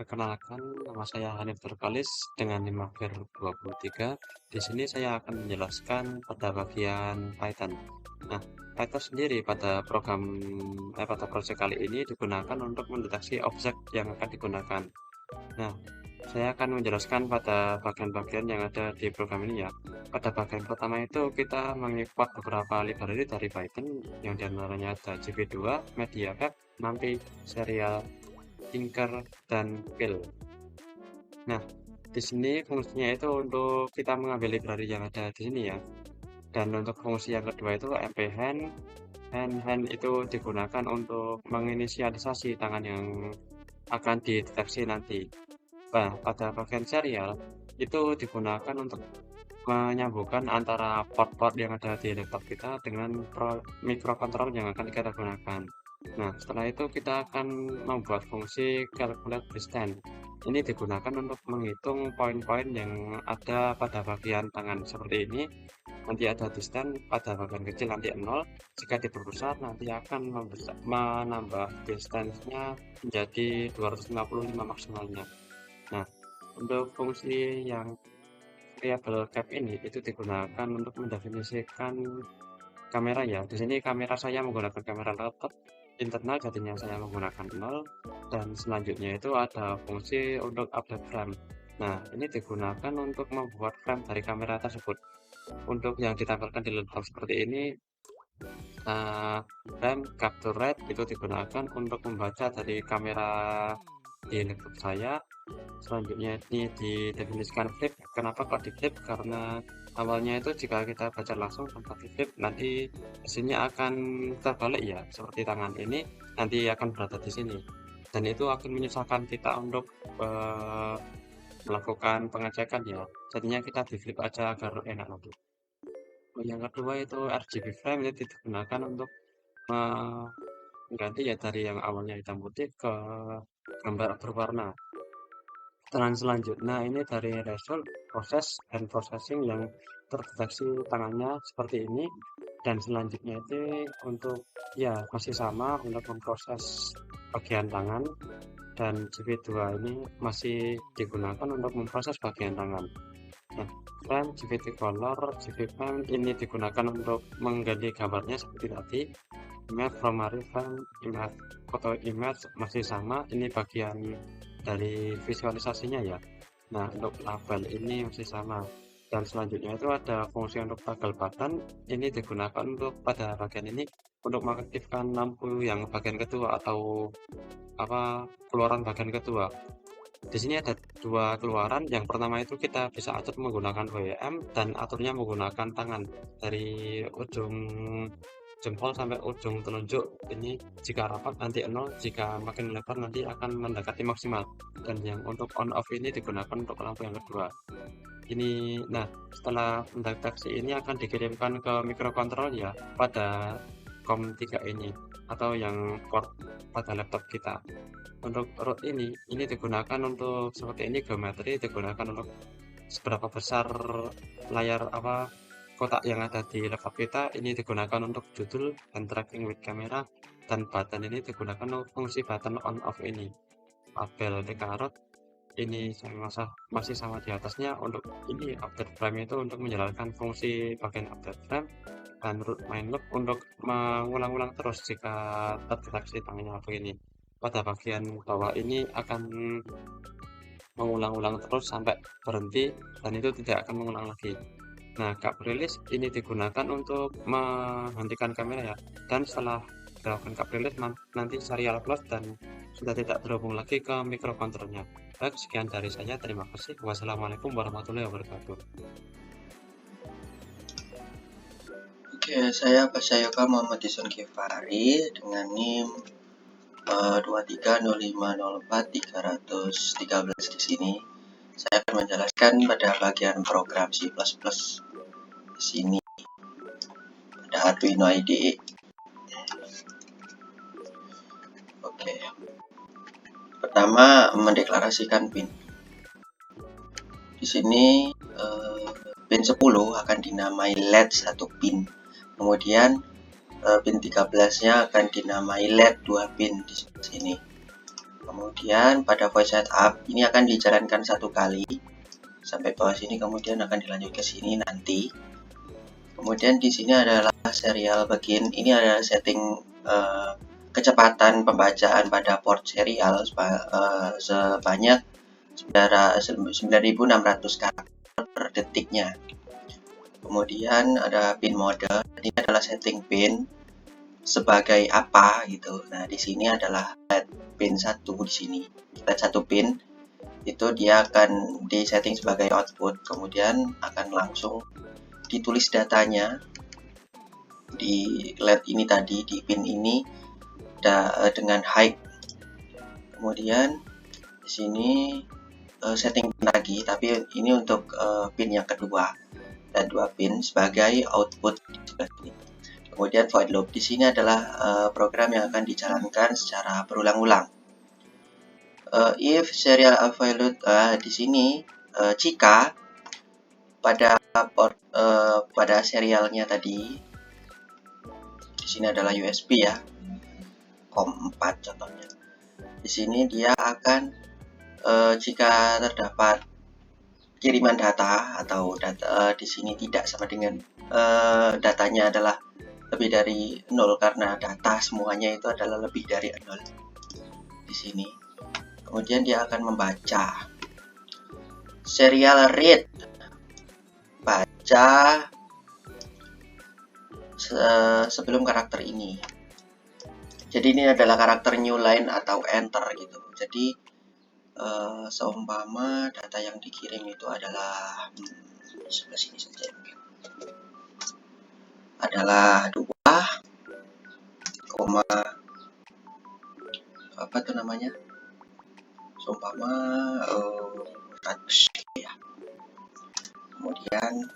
Perkenalkan, nama saya Hanif Turkalis dengan NIM Mager 23. Di sini saya akan menjelaskan pada bagian Python. Nah, Python sendiri pada proyek kali ini digunakan untuk mendeteksi objek yang akan digunakan. Nah, saya akan menjelaskan pada bagian-bagian yang ada di program ini ya. Pada bagian pertama itu kita mengimport beberapa library dari Python yang diantaranya ada JP2, MediaPack, NumPy, Serial, Tinker, dan Pill. Nah, di sini fungsinya itu untuk kita mengambil library yang ada di sini ya. Dan untuk fungsi yang kedua itu mphand. Hand itu digunakan untuk menginisialisasi tangan yang akan dideteksi nanti. Nah, pada bagian serial itu digunakan untuk menyambungkan antara port-port yang ada di laptop kita dengan microcontroller yang akan kita gunakan. Nah, setelah itu kita akan membuat fungsi calculate distance. Ini digunakan untuk menghitung poin-poin yang ada pada bagian tangan seperti ini. Nanti ada distance pada bagian kecil nanti 0. Jika diperbesar nanti akan menambah distance-nya menjadi 255 maksimalnya. Nah, untuk fungsi yang variable cap ini itu digunakan untuk mendefinisikan kamera ya. Di sini kamera saya menggunakan kamera laptop internal, jadinya saya menggunakan 0, dan selanjutnya itu ada fungsi untuk update frame. Nah, ini digunakan untuk membuat frame dari kamera tersebut. Untuk yang ditampilkan di laptop seperti ini, frame capture rate itu digunakan untuk membaca dari kamera di laptop saya. Selanjutnya ini didefinisikan flip. Kenapa kok di flip? Karena awalnya itu jika kita baca langsung tanpa di flip, nanti hasilnya akan terbalik ya, seperti tangan ini nanti akan berada di sini, dan itu akan menyusahkan kita untuk melakukan pengecekan ya. Jadinya kita di flip aja agar enak nanti. Yang kedua itu RGB frame, itu digunakan untuk mengganti ya dari yang awalnya hitam putih ke gambar berwarna. Dan selanjutnya ini dari result, proses, dan processing yang terdeteksi tangannya seperti ini. Dan selanjutnya itu untuk ya masih sama untuk memproses bagian tangan, dan JP2 ini masih digunakan untuk memproses bagian tangan. Nah, frame, GPT color, GP frame ini digunakan untuk mengganti gambarnya seperti tadi. Image primary frame, image foto image masih sama, ini bagian dari visualisasinya ya. Nah, untuk label ini masih sama. Dan selanjutnya itu ada fungsi untuk toggle button, ini digunakan untuk pada bagian ini untuk mengaktifkan lampu yang bagian kedua atau keluaran bagian kedua. Di sini ada dua keluaran. Yang pertama itu kita bisa atur menggunakan WM dan aturnya menggunakan tangan dari ujung jempol sampai ujung telunjuk. Ini jika rapat nanti 0, jika makin lebar nanti akan mendekati maksimal. Dan yang untuk on off ini digunakan untuk lampu yang kedua. Ini, nah setelah mendeteksi ini akan dikirimkan ke microcontroller ya pada COM3 ini atau yang port pada laptop kita. Untuk root ini digunakan untuk seperti ini, geometri digunakan untuk seberapa besar layar kotak yang ada di laptop kita. Ini digunakan untuk judul dan tracking with camera, dan button ini digunakan untuk fungsi button on off ini. Label TK-root ini masih sama di atasnya. Untuk ini update frame itu untuk menjalankan fungsi bagian update frame, dan root main loop untuk mengulang-ulang terus jika terdeteksi tangannya begini. Pada bagian bawah ini akan mengulang-ulang terus sampai berhenti, dan itu tidak akan mengulang lagi. Nah, gap release ini digunakan untuk menghentikan kamera ya, dan setelah dilakukan gap release nanti serial close dan sudah tidak terhubung lagi ke microcontrollernya. Baik, sekian dari saya, terima kasih. Wassalamualaikum warahmatullahi wabarakatuh. Oke, saya Pasyayoga Muhammad Dison Kifari dengan NIM 230504313 di sini. Saya akan menjelaskan pada bagian program C++ di sini pada Arduino IDE. Oke. Pertama, mendeklarasikan pin. Di sini pin 10 akan dinamai LED 1 pin. Kemudian pin 13-nya akan dinamai LED 2 pin di sini. Kemudian pada voice setup ini akan dijalankan satu kali sampai bawah sini, kemudian akan dilanjut ke sini nanti. Kemudian di sini adalah serial begin. Ini adalah setting kecepatan pembacaan pada port serial sebanyak 9.600 karakter per detiknya. Kemudian ada pin mode. Ini adalah setting pin sebagai apa gitu. Nah, di sini adalah LED pin 1 di sini. LED 1 pin itu dia akan disetting sebagai output, kemudian akan langsung ditulis datanya di LED ini tadi, di pin ini dengan height. Kemudian di sini setting pin lagi, tapi ini untuk pin yang kedua, dan 2 pin sebagai output di sebelah sini. Kemudian void loop di sini adalah program yang akan dijalankan secara berulang-ulang. If serial available di sini jika pada port pada serialnya tadi di sini adalah USB ya, COM 4 contohnya. Di sini dia akan jika terdapat kiriman data atau data di sini tidak sama dengan datanya adalah lebih dari 0, karena data semuanya itu adalah lebih dari 0 di sini. Kemudian dia akan membaca serial read, baca sebelum karakter ini. Jadi ini adalah karakter new line atau enter gitu. Jadi seumpama data yang dikirim itu adalah sebelah sini saja mungkin. Adalah 2, apa tuh namanya? Seumpama status ya. Kemudian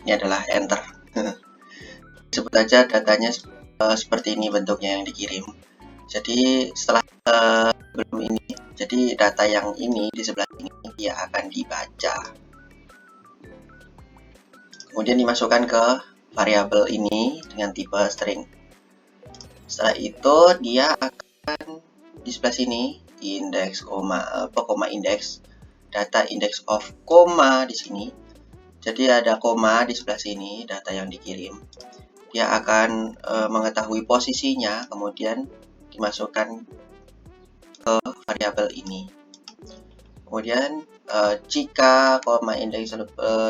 ini adalah enter. Sebut aja datanya seperti ini bentuknya yang dikirim. Jadi setelah belum ini, jadi data yang ini di sebelah ini dia akan dibaca. Kemudian dimasukkan ke variabel ini dengan tipe string. Setelah itu dia akan di sebelah sini index koma index data index of koma di sini. Jadi ada koma di sebelah sini data yang dikirim. Dia akan mengetahui posisinya, kemudian dimasukkan ke variabel ini. Kemudian jika koma indeks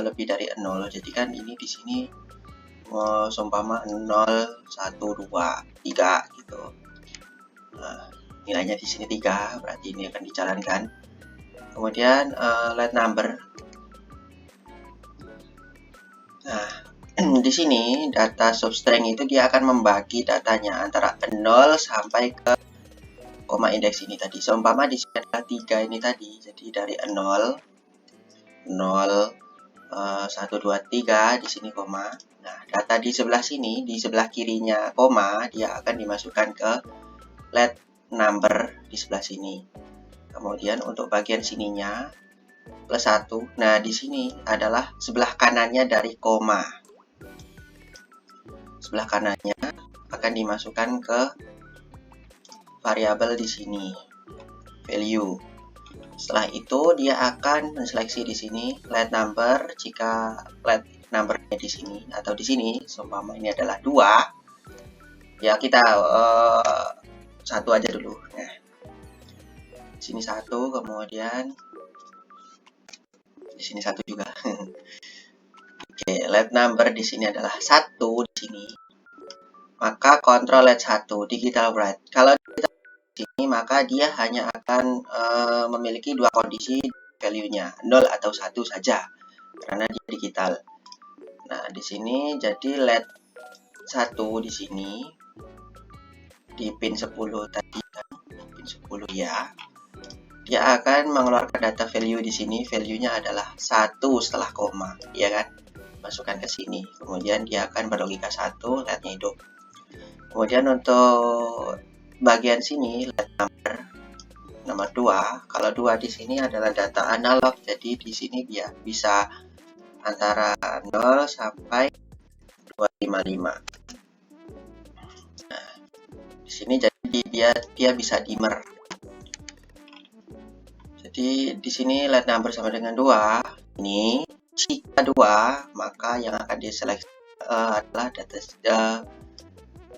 lebih dari 0, jadi kan ini di sini seumpama 0, 1, 2, 3 gitu. Nah, nilainya di sini 3, berarti ini akan dijalankan. Kemudian let number. Nah, di sini data substring itu dia akan membagi datanya antara 0 sampai ke koma indeks ini tadi. Seumpama di sini adalah 3 ini tadi. Jadi dari 0, 1, 2, 3 di sini koma. Nah, data di sebelah sini, di sebelah kirinya koma, dia akan dimasukkan ke let number di sebelah sini. Kemudian untuk bagian sininya plus 1. Nah, di sini adalah sebelah kanannya dari koma. Sebelah kanannya akan dimasukkan ke variabel di sini, value. Setelah itu dia akan menseleksi di sini let number. Jika let numbernya di sini atau di sini, seumpama ini adalah 2, ya kita 1 aja dulu. Nah, di sini 1, kemudian di sini 1 juga. Oke, let number di sini adalah 1 di sini. Maka kontrol let 1 digital write. Kalau kita di sini maka dia hanya akan memiliki 2 kondisi value-nya, 0 atau 1 saja karena dia digital. Nah, di sini jadi let 1 di sini di pin 10 tadi kan, pin 10 ya. Dia akan mengeluarkan data value di sini, value-nya adalah 1 setelah koma, ya kan? Masukkan ke sini. Kemudian dia akan berlogika 1, let-nya hidup. Kemudian untuk bagian sini let number nomor 2. Kalau 2 di sini adalah data analog, jadi di sini dia bisa antara 0 sampai 255. Nah, di sini jadi Jadi dia bisa dimmer. Jadi di sini let number sama dengan 2. Ini jika 2, maka yang akan diseleksi adalah data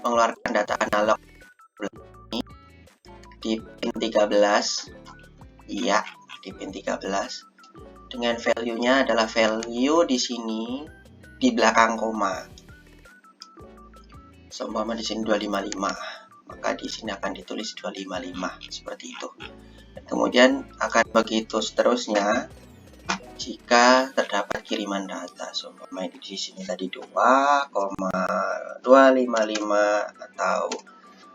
mengeluarkan data analog ini di pin 13. Iya, di pin 13. Dengan value-nya adalah value di sini di belakang koma. Seumpama di sini 255, maka di sini akan ditulis 255 seperti itu. Kemudian akan begitu seterusnya jika terdapat kiriman data. Seumpama di sini tadi 2,255 atau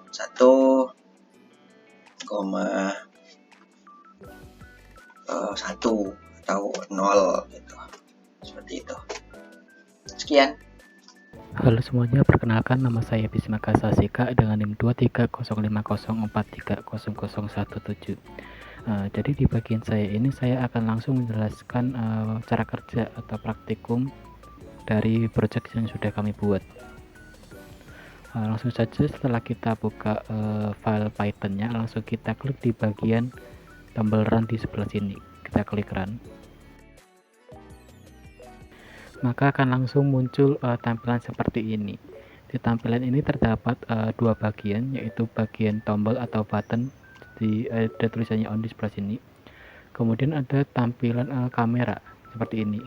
1,1 atau 0 gitu. Seperti itu. Sekian. Halo semuanya, perkenalkan nama saya Bismaka Sasika dengan NIM 2305043001017. Jadi di bagian saya ini saya akan langsung menjelaskan cara kerja atau praktikum dari project yang sudah kami buat. Langsung saja setelah kita buka file Python-nya, langsung kita klik di bagian tombol run di sebelah sini. Kita klik run. Maka akan langsung muncul tampilan seperti ini. Di tampilan ini terdapat dua bagian, yaitu bagian tombol atau button, ada tulisannya on di sebelah sini. Kemudian ada tampilan kamera seperti ini.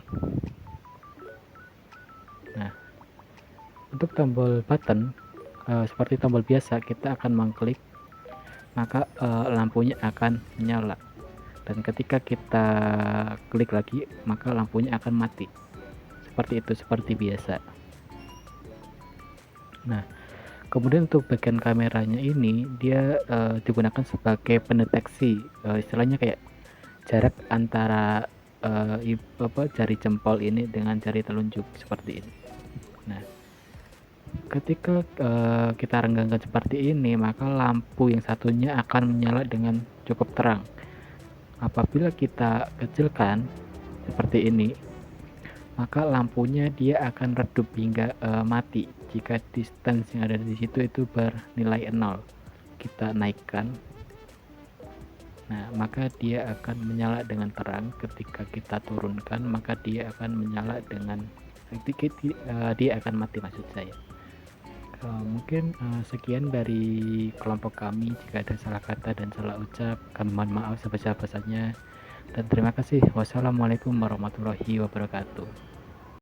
Nah, untuk tombol button seperti tombol biasa, kita akan mengklik, maka lampunya akan menyala. Dan ketika kita klik lagi, maka lampunya akan mati. Seperti itu, seperti biasa. Nah, kemudian untuk bagian kameranya ini dia digunakan sebagai pendeteksi, istilahnya kayak jarak antara jari jempol ini dengan jari telunjuk seperti ini. Nah, ketika kita renggangkan seperti ini, maka lampu yang satunya akan menyala dengan cukup terang. Apabila kita kecilkan seperti ini, maka lampunya dia akan redup hingga mati jika distance yang ada di situ itu bernilai 0. Kita naikkan, nah maka dia akan menyala dengan terang. Ketika kita turunkan, maka dia akan menyala dengan sedikit, dia akan mati maksud saya. Mungkin sekian dari kelompok kami. Jika ada salah kata dan salah ucap, kami mohon maaf sebesar-besarnya, dan terima kasih. Wassalamualaikum warahmatullahi wabarakatuh.